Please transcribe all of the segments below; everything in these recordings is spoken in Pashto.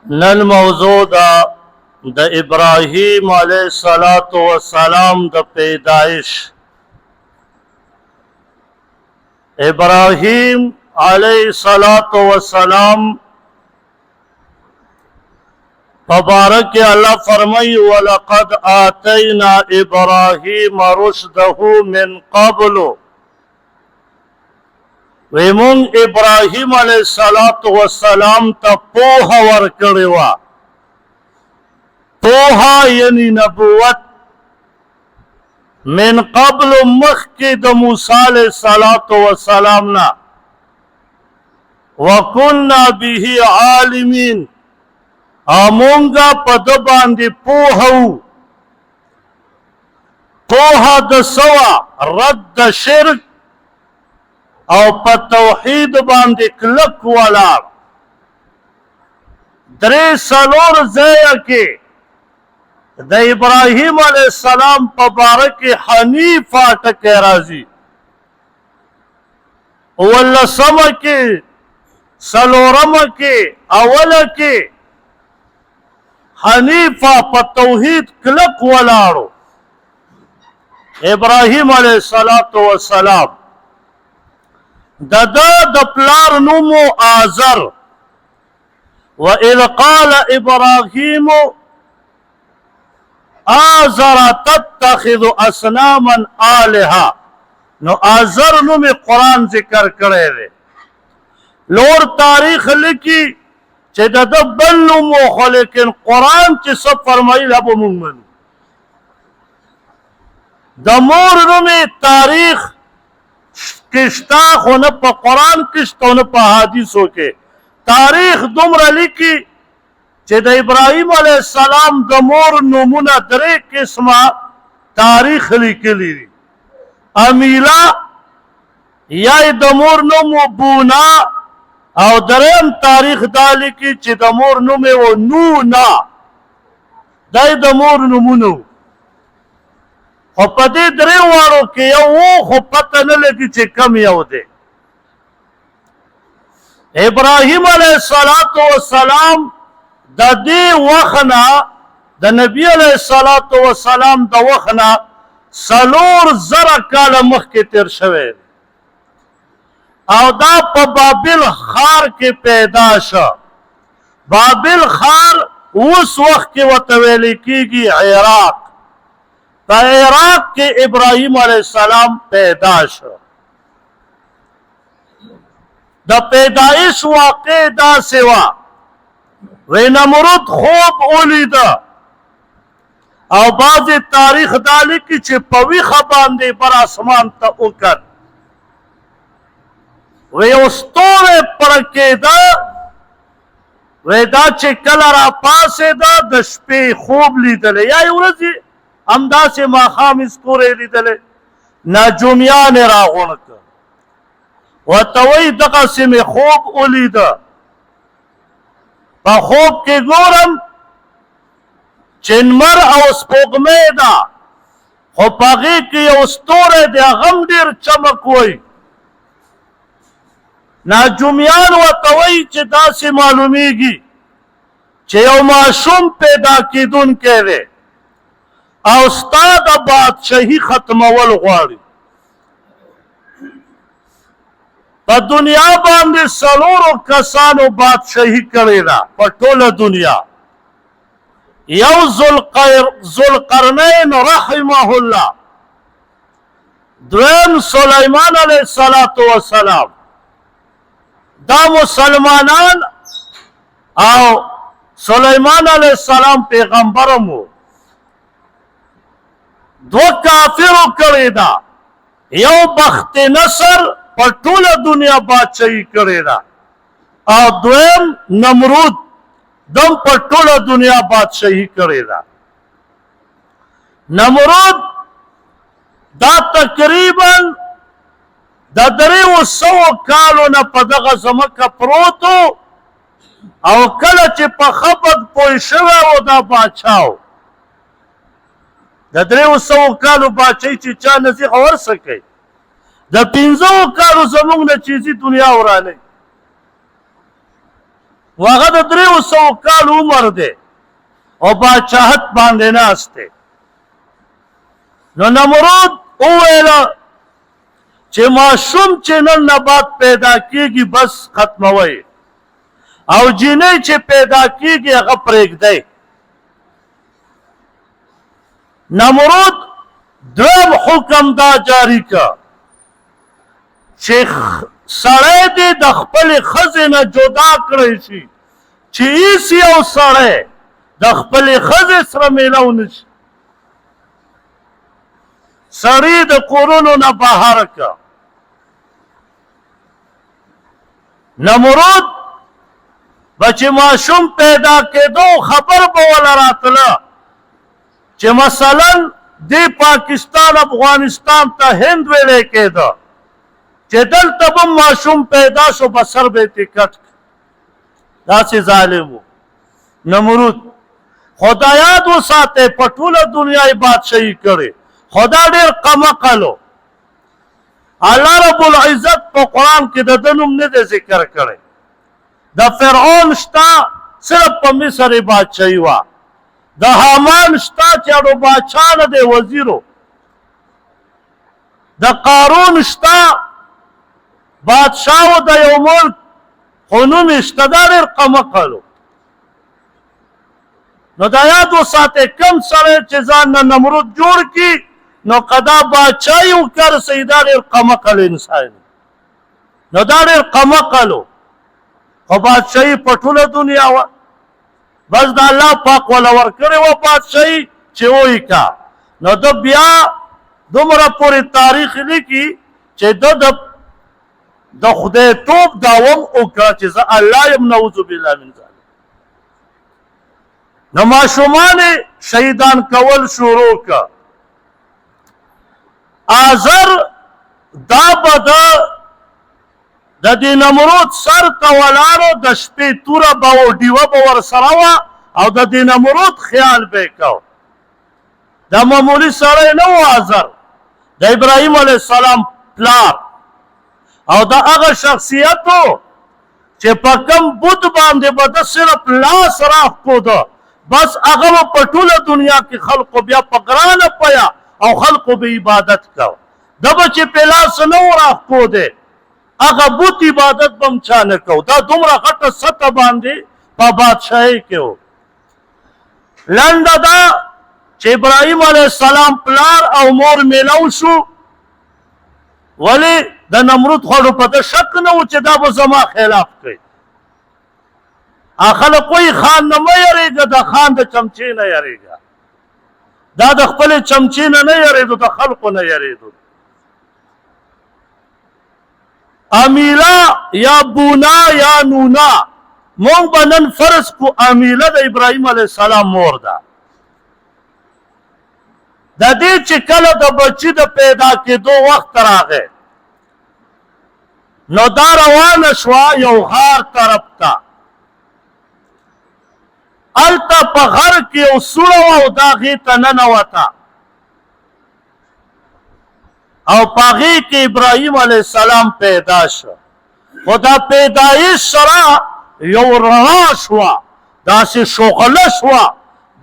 نن موضوع د ابراهیم علیه السلام د پیدائش. ابراهیم علیه السلام مبارک اللہ فرمائی وَلَقَدْ آتَيْنَا إِبْرَاهِيمَ رُشْدَهُ مِنْ قَبْلُ. ویمون ابراہیم علیہ السلام تا پوها ورکڑی وا. پوها یعنی نبوت من قبل مخی دا موسیٰ علیہ السلام نا وَكُنَّا بِهِ عَالِمِينَ. امونگا پا دباندی پوہو پوہا دا سوا رد شرک او پا توحید باندی کلک والار. دری سالور زیہ کے دا ابراہیم علیہ السلام پا بارک حنیف آٹک رازی اولا سم کے سالورم کے اولا کے حنیفہ پا توحید کلک والارو. ابراہیم علیہ السلام دا پلار نومو آزر. وَإِذْ قَالَ إِبْرَاهِيمُ آزَرَ تَتَّخِذُ أَصْنَامًا آلِهَةً. نو آزر نوم قرآن ذکر کرے دے. لور تاریخ لکی چه دا بل نومو خو لیکن قرآن چه سب فرمائی لابو مونگن. دا مور نومی تاریخ کشتا خو نه پا قرآن کشتا نه پا حدیثو کے. تاریخ دمرا لکی چه دا ابراہیم علیہ السلام دا مور نومونا درے قسمہ تاریخ لکی لی. امیلا یا دا مور نومو بونا او درم تاریخ دالی کی چه دا مور نومه و نونا دای دا مور نومونو خو پا دی دری وارو که یو خو پتا نلگی چه کم یو دے. ابراہیم علیہ السلام دا دی وخنا دا نبی علیہ السلام دا وخنا سلور زر کال مخ کے تیر شوید او دا پا بابل خار کے پیدا شا. بابل خار اس وقت کے وطویلی کی گی عراق. تا عراق کے ابراہیم علیہ السلام پیدا شا. دا پیدائش واقع دا سوا وی نمرود خوب اولی دا او بعض تاریخ دالی کی چه پوی خباندے پر آسمان تا اکر وی استور پرکے دا وی دا چه کل را پاسے دا دشپے خوب لی دلے یا یورزی امدا سے ماخام استورے لی دلے نجومیان را غنک و توی دقا سے میں خوب اولی دا پا خوب کے گورم چنمر او سپوگمے دا خو پاگی کی استورے دا غم دیر چمک ہوئی. ناجومیان و توئی چه دا سی معلومیگی چه یو معشوم پیدا کی دون کے دے او استاد بادشاہی ختمول غواری. پا دنیا باندے سلورو کسانو بادشاہی کرے دا پا طول دنیا. یو ذوالقرنین رحمہ اللہ. دویم سلیمان علیہ السلام. دا مسلمانان او سلیمان علیہ السلام پیغمبرمو دو کافرو کرے دا. یو بخت نصر پر طول دنیا بادشاہی کرے دا او دویم نمرود دم پر طول دنیا بادشاہی کرے دا. نمرود دا تقریباً دا دریو سو کالو نا پا دغا زمکا پروتو او کلچ پا خبت پوی شوه و دا باچاو. دا دریو سو کالو باچای چی چا نزی خور سکی. دا پینزو کالو زمونگ نا چیزی دنیا ورانه هغه د 300 کال عمر دی او باچاهت باندې ناست دی. نو نمرود وویله چې ماشوم چې نن نبات پیدا کیږي بس ختموي او جینۍ چې پیدا کیږي هغه پرېږدئ. نمرود دویم حکم دا جاری کا چې سړی دې د خپلې ښځې نه جدا کړی شي چې هیڅ یو سړی د خپلې ښځې سره میلاو نه شي. سړی د کورونو نه بهر کا. نمرود به چې ماشوم پیدا کېدو خبر به وله راتله چې مثلا دې پاکستان افغانستان ته هند ویلی کېده چې دلته به ماشوم پیدا شو به سر به یې کټ داسې ظالم و نمرود. خدا یاد وساتئ په ټوله دنیا یې بادشاهي کړې. خدا ډېر قمقل و. الله رب العزت په قرآن کې د ده نوم نه دی ذکر کړی. د فرعون شته صرف په مصر یې بادشاهي وه. د حامان شته چې اړو بادشاه نه دی وزیرو. د قارون شته بادشاه و د یو ملک خو نوم یې شته دا ډېر قمقل و. نو دا یاد وساتئ کم سړی چې ځان نه نمرود جوړ کړي نو قدا بادشاهي وکړسئ دا ډېر قمقل انسان. نو دا ډېر قمقل و خو بادشاهي په ټوله دنیا وه. بس د الله پاک وله ورکړې وه بادشاهي چې وایي کا. نو ده بیا دومره پورې تاریخ لیکي چې ده د خدایتوب داوم وکړه چې زه الله یم نعوذ بالله من ذلک. نو ماشومان شهیدان کول شروع که. آزر دا به د دې نمرود سر ته ولاړو د شپې توره به و ډیوه به ورسره وه او د دې نمرود خیال به یې کو. دا معمولي سړی نه و آزر د ابراهیم علیه السلام پلار او دا هغه شخصیت و چې په کم بت باندې به ده صرف لاس راښکوده بس هغه به په ټوله دنیا کې خلقو بیا په ګرانه پیه او خلقو به عبادت کو. ده به چې پې لاس نه و راښکودی هغه بت عبادت به هم چا نه کو. دا دومره غټه سطح باندې په بادشاهۍ کې و. لنډه ده چې ابراهیم علیه السلام پلار او مور میلو شو. ولې د نمرود خوړو په ده شک نه و چې دا به زما خلاف کوي. خلک وایي خان نه مه یېرېږه د خان د چمچې نه یېرېږه. دا د خپلې چمچې نه نه یېرېدو د خلقو نه یېرېدو. امیله یا بونا یا نونا مونږ به نن فرض کو امیله د ابراهیم علیه السلام مور ده. د دې چې کله د بچي د پیدا کېدو وخت راغی نو دا روانه شوه یو غار طرف ته. هلته په غر کې یو سوړه وه او دا هغې ته ننوته او په هغې کې ابراهیم علیه السلام پیدا شو. خو دا پیدایش سره یو رڼا شوه داسې شغله شوه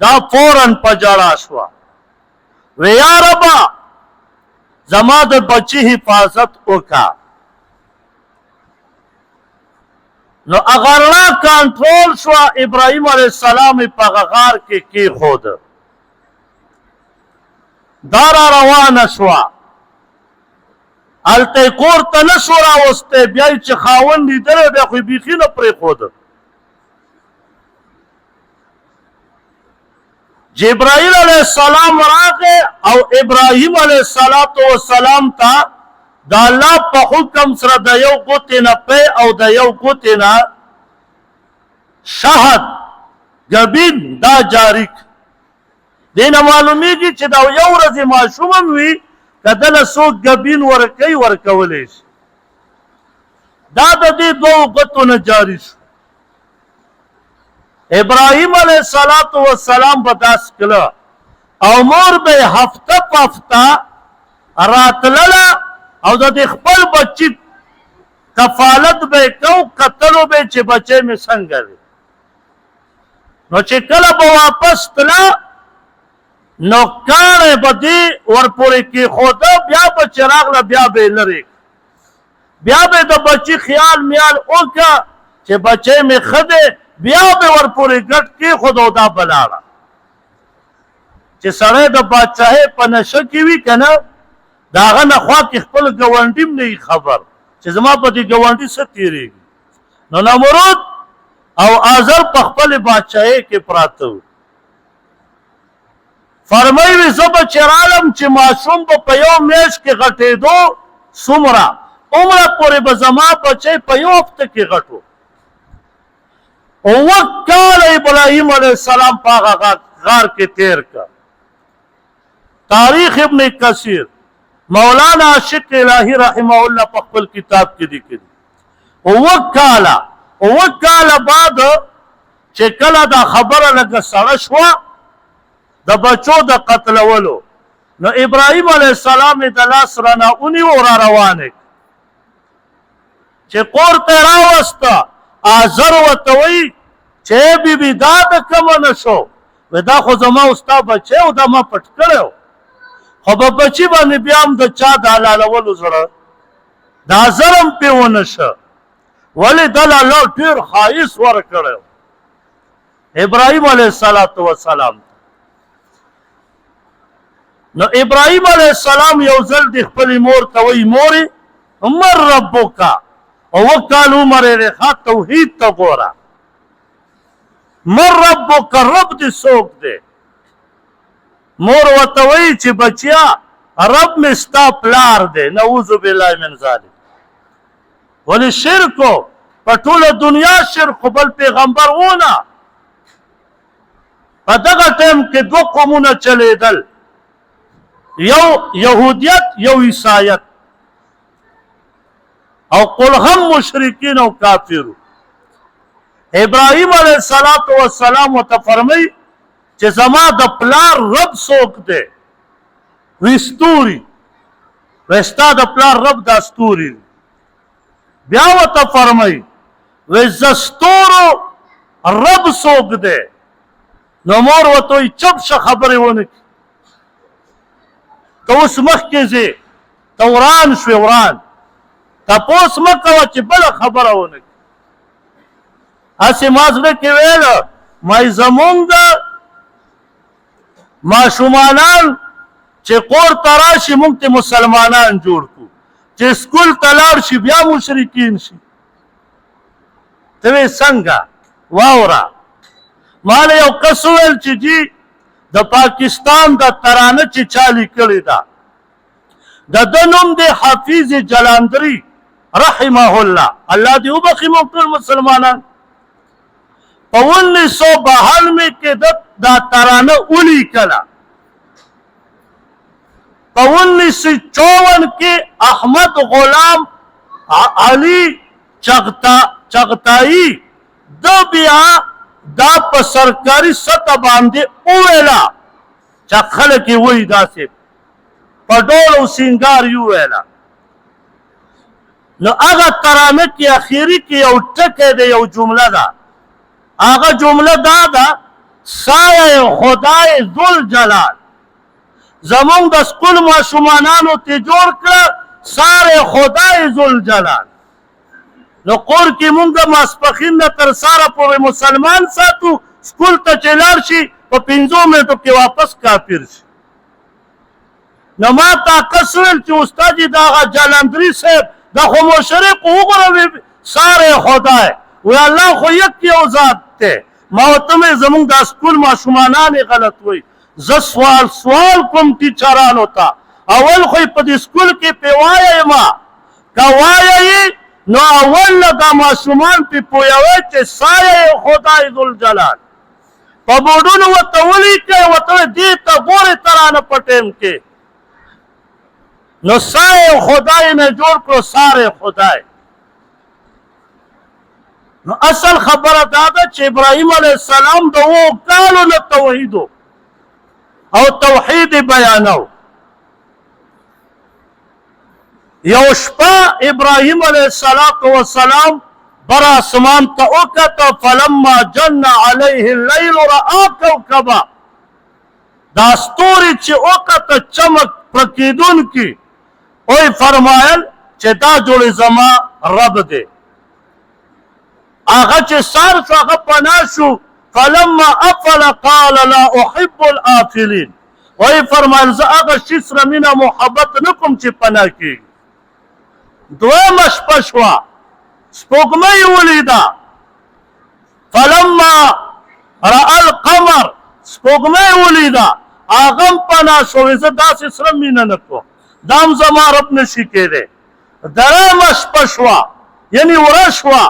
دا فوراً په ژړا شوه. وی یا ربه زما د بچي حفاظت وکړه. نو هغه رڼا کنټرول شوه. ابراهیم علیه السلام یې په هغه غار کې کېښوده. دا را روانه شوه. هلته یې کور ته نه شو راوستی. بیا یې چې خاوند لیدلی بیا خو یې بیخي نه پرېښوده. جبرائیل علیہ السلام راغے او ابراہیم علیہ السلام تا دا اللہ پا حکم سر دا یو گوتینا پے او دا یو گوتینا شہد گبین دا جارک دینا معلومی کی چی دا یو رضی معشومم ہوئی کدل سو گبین ورکی ورکولیش دا دا دی دو گوتونا جاری شو. ابراہیم علیہ السلام بداس کلا او مور بے ہفتہ پفتہ رات للا او دا دی خپل بچی کفالت بے کو قتلو بے چی بچے میں سنگر نو چې کله به واپس تله نو کاڼی به دې ورپورې کېښوده بیا به چې راغله بیا به یې لرې بیا به د بچي خیال میال وکړه چې بچی مې ښه دی بیا به ورپورې ګډ کېښود او دا به لاړه چې سړی د بادشاهۍ په نشه کې وي که نه د هغه نه خوا کې خپل ګاونډي هم نه وي خبر چې زما په دې ګاونډي څه تېرېږي نو نمرود او آزر په خپلې بادشاهۍ کې پراته وو فرمایي زه به چې رالم چې ماشوم به په یو میاشت کې غټېدو څومره عمره پورې به زما بچی په یو هفته کې غټ و اوه کاله ابراهیم علیه السلام په هغه غار کې تیر کړ تاریخ ابن کثیر مولانا عاشق الهی رحمه الله په خپل کتاب کې لیکلي اوه کاله بعد چې کله دا خبره لږه سړه شوه د بچو د قتلولو نو ابراهیم علیه السلام یې د لاس رانه ونیو او را روان یې چې کور ته یې راوسته آزر ورته وایي چې بیبي دا د کومه نه شو وایي دا خو زما او ستا بچی او دا ما پټ کړی خو په بچي باندې بیا هم د چا د حلالولو زړه دا ظلم پې ونه شه ولې دل الله ډېر ښایست ورکړی ابراهیم علیه السلام نو ابراهیم علیه السلام یو ځل د خپلې مور ته وایي مورې من ربک اوه کال عمر یې دی ښه توحید ته ګوره من ربک رب دې څوک دی مور ورته وایي چې بچیا رب مې ستا پلار دی نعوذ بالله من ذلک ولې شرکو په ټوله دنیا شرک خو بل پیغمبر ونه په دغه ټایم کې دوه قومونه چلېدل یو یهودیت یو عیسایت او قل هم مشرکین او کافرو ابراهیم علیه السلام ورته فرمایي چې زما د پلار رب څوک دی وی ستوري وی ستا د پلار رب دا ستوري بیا ورته فرمایي وی زه ستورو رب څوک دی نو مور ورته وایي چپ شه خبرې ونه کړي ته اوس مخکې ځې ته وران شوې وران تپوس مه کوه چې بله خبره ونه کړي هسې ما زړه کې ویله مایي زمونږ ماشومانان چې کور ته راشي موږ ته مسلمانان جوړ کړو چې سکول ته لاړ شي بیا مشرکین شي ته وایې څنګه واوره ما له یو کس وویل چې جي د پاکستان د ترانه چې چا لیکلې ده د ده نوم دی حافظ جلاندري رحمه الله الله دې وبخي موږ ټول مسلمانان په 1992 کې دا ترانه ولیکله په 1954 کې احمد غلام علي چغتائی د بیا دا په سرکاري سطح باندې وویله چې خلک یې وایي داسې په ډول او سینګار یې وویله نو هغه ترانه کې اخري کې یو ټکی دی یو جمله ده هغه جمله دا ده سایه خدای ذوالجلال زمونږ د سکول ماشومانانو ته جوړ کړه ساره خدای ذوالجلال نو کور کې مونږ ماسپښین نه تر ساره پورې مسلمان ساتو سکول ته چې لاړ شي په 5 منټو کې واپس کافر شي نو ما تا کس ویل چې استاد دا هغه جلندري صاحب دا خو مشرک وګوره ساره خدای وی الله خو یک یو ذات دی ما ورته ویل زمونږ د سکول ماشومانان یې غلط وایي زه سوال کوم ټیچرانو ته اول خو یې په دې سکول کې پې وایه ما که وایه نو اول دا ماشومان پې پوهوئ چې سایه خدای ذوالجلال په بورډونو ورته ولیکئ ورته وایي دې ته ګورې ترانه په ټایم کې نو سایه خدای نه جوړ کړو ساره خدای نو اصل خبره دا ده چې ابراهیم علیه السلام د 7 کالو نه توحیدو او توحید بیانو یو شپه ابراهیم علیه السلام بر آسمان ته وکته فلما جن علیه اللیل رأى کوکبا دا ستوري چې وکته چمک پرکیدونکي وی فرمایل چې دا جوړې زما رب دی هغه چې سار شو هغه پناه شو فلما افل قال لا احب الافلین وی فرمایل زه هغه شي سره مینه محبت نه کوم چې پناه کېږي دویمه شپه شوه سپوږمۍ ولیده فلما رأى القمر سپوږمۍ ولیده هغه هم پناه شو زه داسې سره مینه نه کوم دا هم زما رب نشي کېدی درېیمه شپه شوه یعنې ورځ شوه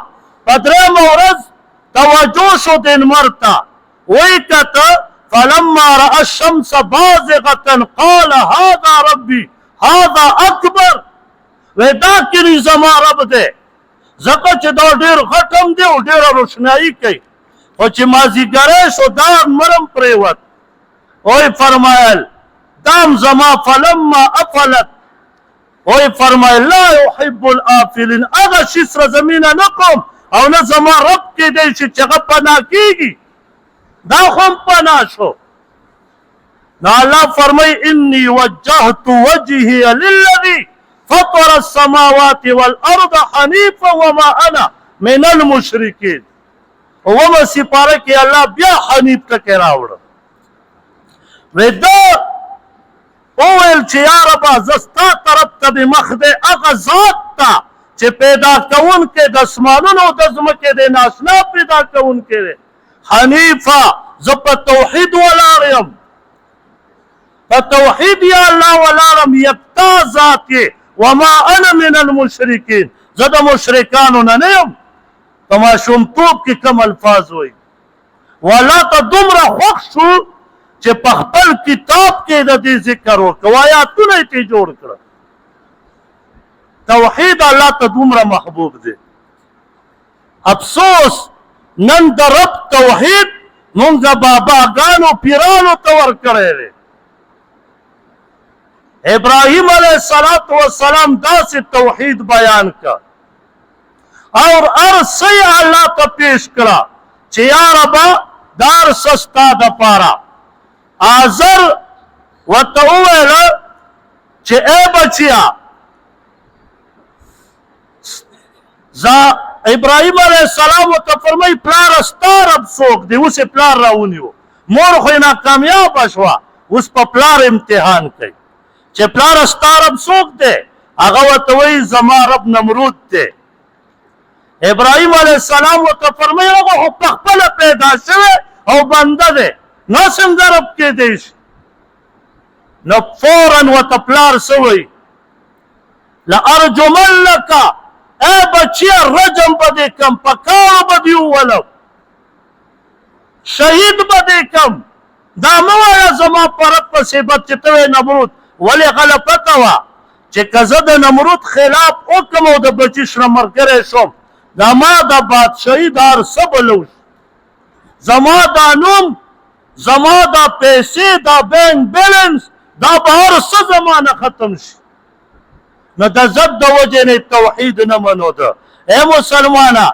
په درېیمه ورځ توجه شو د لمر ته وی کته فلما رأى الشمس بازغة قال هذا ربي هذا اکبر وی دا کړي زما رب دی ځکه چې دا ډېر غټ هم دی او ډېره روشنایي کوي خو چې مازدیګری شو دا مرم پرېوت وی فرمایل دام زما فلما افلت وی فرمایل لا يحب الافلین هغه شي سره زه مینه نه کوم او نه زما رب کېدی شي چې هغه پناه کېږي دا خو هم پناه شو نو الله فرمایي انی وجهت وجهي للذي فطر السماوات والارض حنیفا وما انا من المشرکین اومه سپاره کې الله بیا حنیف ټکی راوړه وی دا وویل چې یا ربه زه ستا طرف ته د مخ دی هغه ذات ته چې پیدا کوونکی د اسمانونو او د ځمکې دی ناشنا پیدا کوونکی دی حنیفه زه په توحید ولاړ یم په توحید یا الله ولاړم یکتا ذات یې وما انا من المشرکین زه د مشرکانو نه نه یم په ماشومتوب کې کوم الفاظ وایي والله ته دومره خوښ شو چې په خپل کتاب کې د دې ذکر وکړه آیاتونه یې ترې جوړ کړه توحید الله ته دومره محبوب دی افسوس نن د رب توحید مونږ باباګانو پیرانو ته ورکړی دی ابراهیم علیه السلام داسې توحید بیان کړ اور هر څه الله ته پیش کړه چې یا ربه دا هر څه ستا دپاره آزر ورته وویله چې ای بچیا ابراهیم علیه السلام ورته فرمایي پلاره ستا رب څوک دی اوس یې پلار راونیو مور خو یې ناکامیابه شوه اوس په پلار امتحان کوي چې پلاره ستا رب څوک دی هغه ورته وایي زما رب نمرود دی ابراهیم علیه السلام ورته فرمایي هغه خو پخپله پیدا شوی او بنده دی نو څنګه رب کېدی شي نو فورا ورته پلار څه وایي لارجمنک ای بچیه رجم به دې کم په کاڼو به دې وولم شهید به دې کم دا مه وایه زما په رب په صفت چې ته وایې نمرود ولې هغه پته وه چې که زه د نمرود خلاف وکړم او د بچي سره ملګری شوم دا ما د بادشاهي دا هر څه به لوش زما دا نوم زما دا پیسې دا بینک بیلنس دا به هر څه زما نه ختم شي نو د ضد د وجې نه توحید نه منو ده ای مسلمانه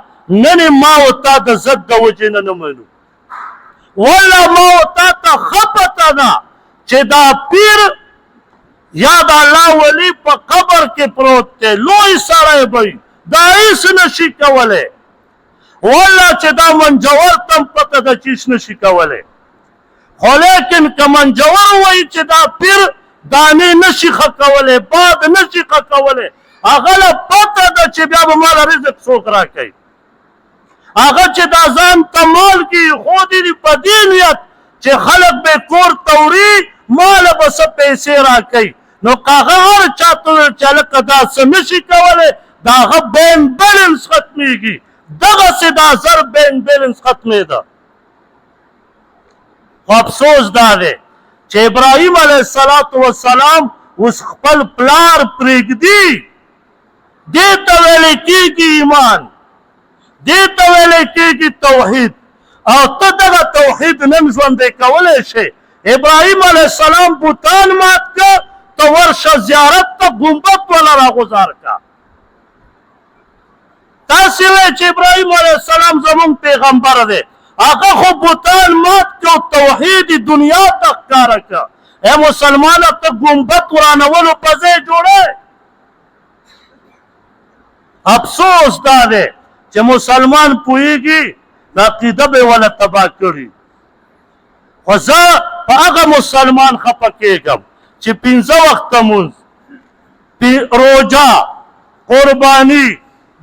نن ما او تا د ضد د وجې نه نه منو والله ما او تا ته ښه پته ده چې دا پیر یا د الله ولی په قبر کې پروت دی لوی سړی به دا هیڅ نشي کولی والله چې دا منجور ته هم پته ده چې هیڅ نشي کولی خو لیکن که منجور وایي چې دا پیر دانې نشي ښه کولی باد نشي ښه کولی هغه له پته ده چې بیا به ماله رزق څوک راکوي هغه چې دا ځان ته مال کړي ښودي دي په دې نیت چې خلک به کور ته وړي ماله به څه پیسې راکوي نو که هغه هر چا ته وویل چې هلکه دا څه نشي کولی د هغه بینک بیلنس ختمیږي دغسې دا زر بینک بیلنس ختمېده خو افسوس دا دی چې ابراهیم علیه السلام اوس خپل پلار پرېږدي دې ته ویلی کېږي ایمان دې ته ویلی کېږي توحید او ته دغه توحید نن ژوندی کولی شې ابراهیم علیه السلام بوتان مات که ته ورشه زیارت ته ګنبد والا راغوزار که تاسې وایئ چې ابراهیم علیه السلام زمونږ پیغمبر دی هغه خو بوتان مات کړو توحید دنیا ته ښکاره کړه ای مسلمانه ته ګنبد ورانولو په ځای جوړی افسوس دا دی چې مسلمان پوهېږي دا عقیده به یې وله تباه کړي خو زه په هغه مسلمان خفه کېږم چې 5 وخته مونځ روژه قرباني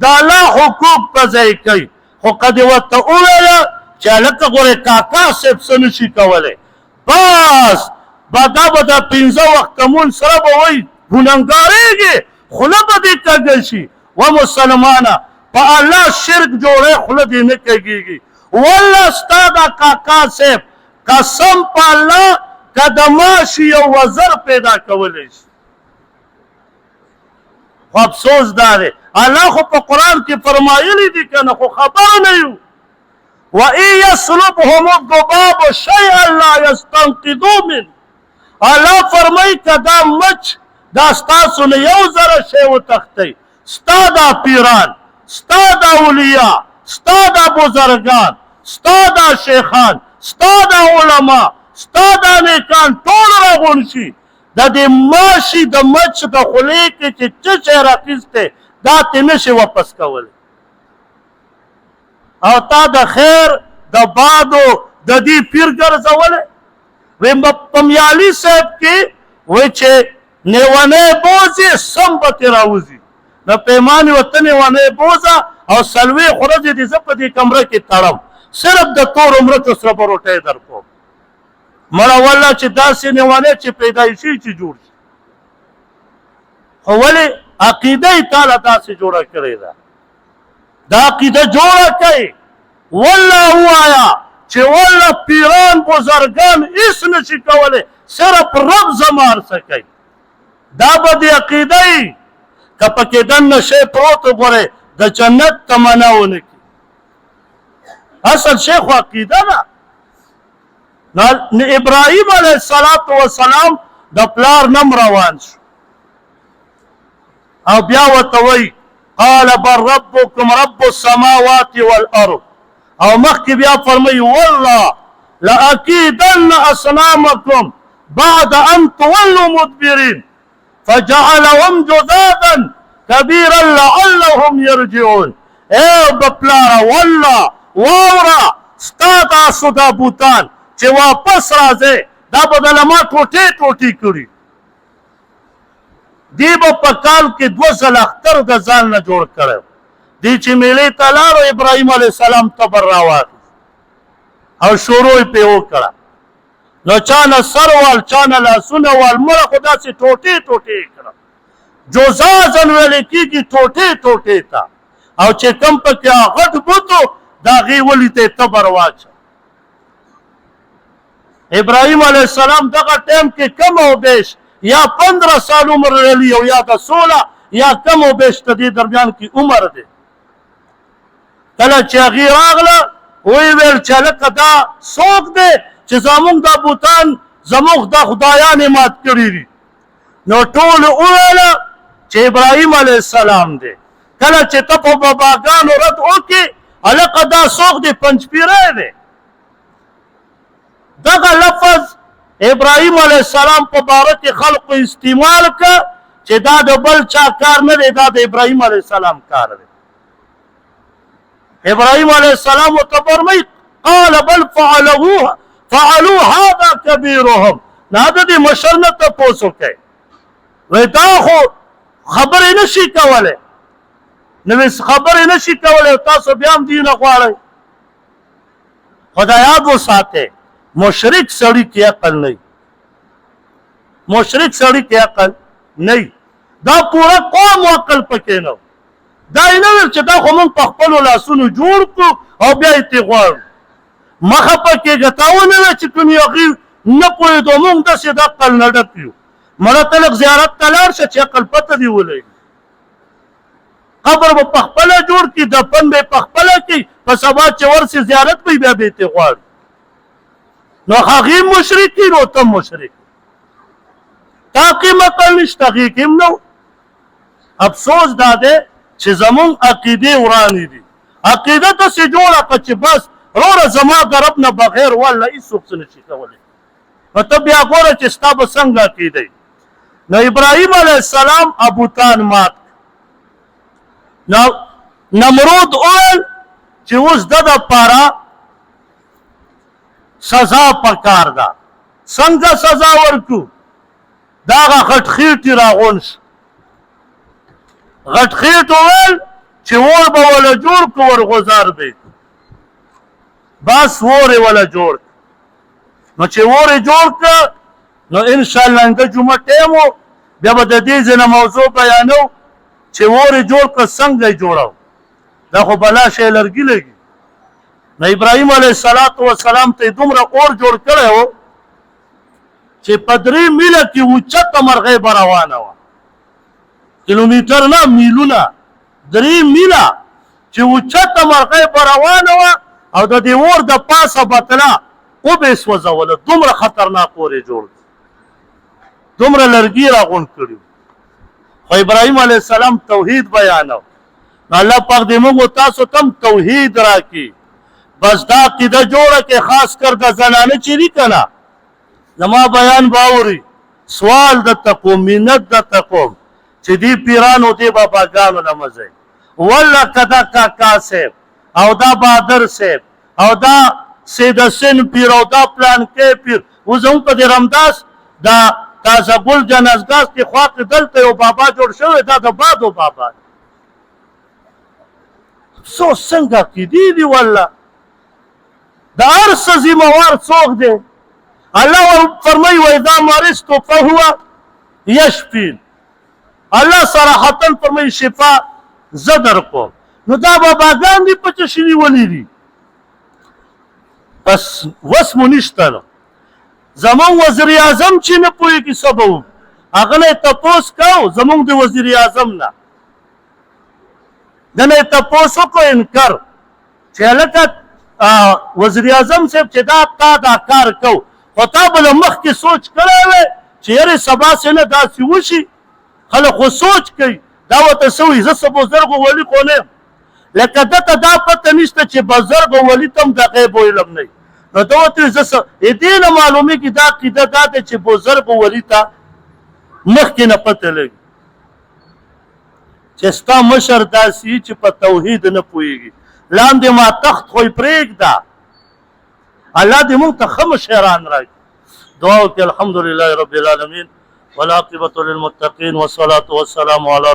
د الله حقوق په ځای کوي خو که دې ورته وویله چې هلکه ګورې کاکا صاحب څه نشي کولی بس دا به د 5 وخته مونځ سره به وایي ګنهګارېږي خوله به دې کږه شي و مسلمانه په الله شرک جوړی خوله دې نه کږېږي والله ستا دا کاکا صاحب قسم په الله که د ماشي یو وزر پیدا کولی شي خو افسوس دا دی الله خو په قرآن کې فرمایلی دي که نه خو خبر نه یو وَإِن يَسْلُبْهُمُ الذُّبَابُ شَيْئًا لَا يَسْتَنقِذُوهُ مِنْهُ الله فرمایي که دا مچ دا ستاسو نه یو زره شی وتښتئ ستا دا پیران ستا دا اولیاء ستا دا بزرگان ستا دا شیخان ستا دا علما ستا دا نیکان ټول راغونډ شي د دې ماشي د مچ د خولې کې چې څه شی راخیستی دا ترې نشي واپس کولی او تا د خیر د بادو د دې پیر ګرځولی وی په میالي صاحب کې وی چې نیونی بوځي سم به ترې راوځي د پیمانې ورته نیونی بوځه او 40 ورځې دې زه په دې کمره کې تړم صرف د تورو مرچو سره به روټۍ در کوم مړه والله چې داسې نیونی چې پیدایشي چې جوړ شي خو ولې عقیده یې تاله داسې جوړه کړې ده دا عقیده جوړه کوي والله ووایه چې والله پیران بزرگان هېڅ نشي کولی صرف رب زما هر څه کوي دا به دې عقیده یي که پکې دننه شی پروت وګورئ د جنت تمنا ونه کړي اصل شی خو عقیده ده نو ابراهیم علیه السلام د پلار نم روان شو او بیا ورته وایي قال بل ربكم رب السماوات والارض او مخکې بیا فرمایي والله لاکیدن اصنامکم بعد ان تولوا مدبرین فجعلهم جذاذا كبيرا لعلهم يرجعون اے بپلاره والله واوره ستا تاسو دا بوتان چې واپس راځئ دا به دله ما ټوټې ټوټې کړي دی به په کال کې 2 ځله اختر د ځان نه جوړ کړی دی چې میلې ته لاړو ابراهیم علیه السلام تبر راواخیست او شروع یې پرې وکړه نو چا نه سر وال چا نه لاسونه وال مړه خو داسې ټوټې ټوټې یې کړه جوزازن ویلې کېږي ټوټې ټوټې ته او چې کوم پکې غټ بوتو د هغې ولي ته یې تبر واچه ابراهیم علیه السلام دغه ټایم کې کم او بیش یا 15 سال عمر لري او یا د 16 یا کم او بیش د دې درمیان کې عمر دی کله چې هغې راغله ویې ویل چې هلکه دا څوک دی چې زموږ دا بوتان زموږ دا خدایان یې مات کړي دي نو ټولو وویله چې ابراهیم علیه السلام دی کله چې ته په باباګانو رد وکړې هلکه دا څوک دی پنجپیری دی دغه لفظ ابراهیم علیه السلام په باره کې خلقو استعمال که چې دا د بل چا کار نه دی دا د ابراهیم علیه السلام کار دی ابراهیم علیه السلام ورته فرمایي قال بل فعلوا هذا كبيرهم دا د دې مشر نه تپوس وکړئ وایي دا خو خبرې نشي کولی نو خبرې نشي کولی تاسو بیا هم دې نه غواړئ خو دا یاد وساتئ مشرک سړي کې عقل نه مشرک سړي کې عقل نه دا پوره قوم عقل پکې نه دا یې نه ویل چې دا خو موږ په خپلو لاسونو جوړ کړو او بیا یې ترې غواړو مخه پکېږه تا ونه ویل چې کوم یو هغې نه پوهېدو موږ داسې د عقل نه ډک یو مړه ته لږ زیارت ته لاړ شه چې عقل پته دې ولګي قبر به په خپله جوړ کړي دفن به یې په خپله کوي په سبا چې ورسې زیارت به یې بیا به یې ترې غواړي نو هغې مشرک دي نو ته مشرک تا کې عقل نشته هغې کې هم نه افسوس دا دی چې زمون عقیدې ورانې دي. عقیده داسې جوړه کړه چې بس وروره زما د رب نه بغیر والله هېڅوک څه نشي کولی. نو ته بیا ګوره چې ستا به څنګه عقیده وي. نو ابراهیم علیه السلام ابوتان مات. نو نمرود وویل چې اوس د دپاره سزا پکار ده. څنګه سزا ورکړو؟ دغه غټخېټې راغونډ شو. غټخېټ وویل چې اور به وله جوړ کړو ورغوزار به یې کړو. بس اور یې وله جوړ کړ. نو چې اور یې جوړ کړ نو انشاءالله نن د جمعه ټیم و بیا به د دې ځای نه موضوع بیانو چې اور یې جوړ کړ څنګه یې جوړو. دا خو بلا شی لرګي لګي. نو ابراهیم علیه السلام ته یې دومره اور جوړ کړی و چې په 3 میله کې اوچته مرغۍ به روانه وه. کیلومیټر نه میلونه 3 میله چې اوچته مرغۍ به روانه وه او د دې اور د پاسه بتله وبه یې سوځوله. دومره خطرناک اور یې جوړ دومره لرګي راغونډ کړي. خو ابراهیم علیه السلام توحید بیانو. الله پاک دې موږ تاسو ته هم توحید راکړي. بس دا عقیده جوړه کې خاص کر د زنانه چې دي که نه زما بیان باوري سوال درته کوم منت درته کوم چې دې پیرانو دې باباګانو نه مزئ والله که دا کاکا صاحب او دا بهادر صاحب او دا سید حسین پیر او دا پلانکی پیر اوس زموږ په دې رمداس دا تازه ګل جنازګاه کې خوا کې دلته یو بابا جوړ شوی دا د بادو بابا افسوس څنګه عقیدې دي والله د هر څه ذمهوار څوک دی؟ الله فرمایي واذا مرضت فهو یشفین. الله صراحتا فرمایي شفا زه درکوم. نو دا باباګان دي په څه نیولي دي؟ بس وس مو نشته. نو زمونږ وزیر اعظم چې نه پوهېږي څه به وکړو هغه نه یې تپوس کوو زمونږ د وزیر اعظم نه د نه یې تپوس وکړو انکر چې هلکه وزیر اعظم صاحب چې دا تا دا کار کو خو تا به له مخکې سوچ کړی وی چې یارې سبا سې نه داسې وشي. خلک خو سوچ کوي دا ورته څه وایي زه څه بزرګ ولي خو نه یم لکه ده ته دا پته نشته چې بزرګ ولي ته هم د غیب علم نه وي. نو ده ورته وایي زه څه دې نه معلومېږي دا عقیده دا ده چې بزرګ ولي ته مخکې نه پته لګي چې ستا مشر داسې وي چې په توحید نه پوهېږي. لاندې ما تخت خو یې پرېږده. الله دې موږ ته ښه مشران راکړي. دعا وکړئ. الحمدلله رب العالمین والعاقبة للمتقین والصلاة والسلام علی